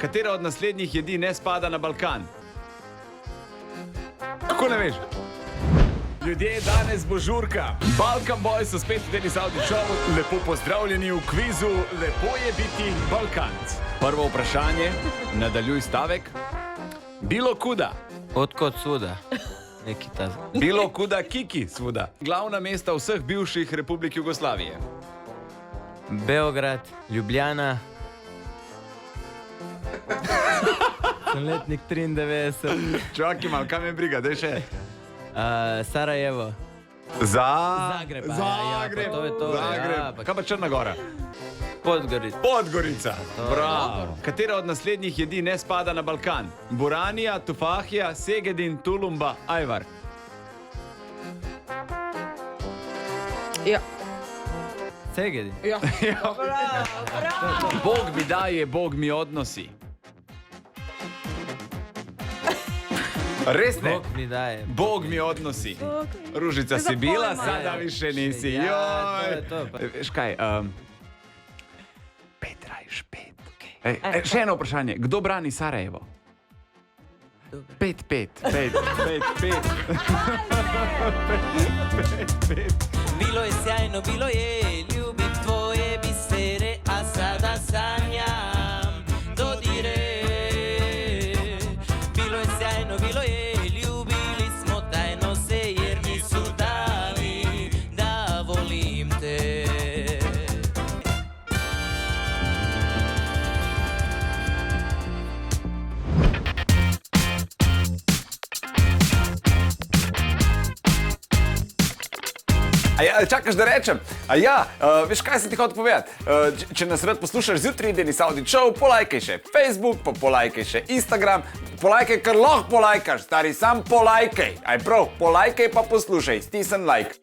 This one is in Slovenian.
Katera od naslednjih jedi ne spada na Balkan? Kako ne veš? Ljudje, danes bo žurka. Balkan Boys so spet v Denis Audi Showu. Lepo pozdravljeni v kvizu Lepo je biti Balkanc. Prvo vprašanje, nadaljuj stavek. Bilo kuda. Odkot suda? Neki ta... Bilo kuda kiki, svuda. Glavna mesta vseh bivših republik Jugoslavije. Beograd, Ljubljana. Sem letnik 93. Čakaj malo, kam je briga, daj še. Sarajevo. Zagreb. Zagreb. Pa to je to. Zagreb. Ja, pa... Kaj pa Črna Gora? Podgorica. Podgorica. To Bravo. Katera od naslednjih jedi ne spada na Balkan? Buranija, Tufahija, Segedin, Tulumba, Ajvar. Ja. Segedin. Ja. Bog mi daje, Bog mi odnosi. Res ne? Bog mi daje. Bog mi odnosi. Ružica si bila, sada više nisi. Ja, Joj. to je to. Veš kaj, pet rajš, pet. Ej, še eno vprašanje. Kdo brani Sarajevo? Pet. Bilo je sjajno, bilo je, ljubim tvoje bisere, a sada sanjam dodire. Bilo je sjajno, bilo je, ljubili smo tajno se, jer nisu dali da volim te. A ja, čakaš, da rečem? A ja, veš, kaj sem ti hotel povedati? Če nas rad poslušaš zjutraj, Denis Audi Show, polajkaj še Facebook, pa polajkaj še Instagram, polajkaj, kar lahko polajkaš, stari, sam polajkaj. Aj prav, polajkaj pa poslušaj, stisni like.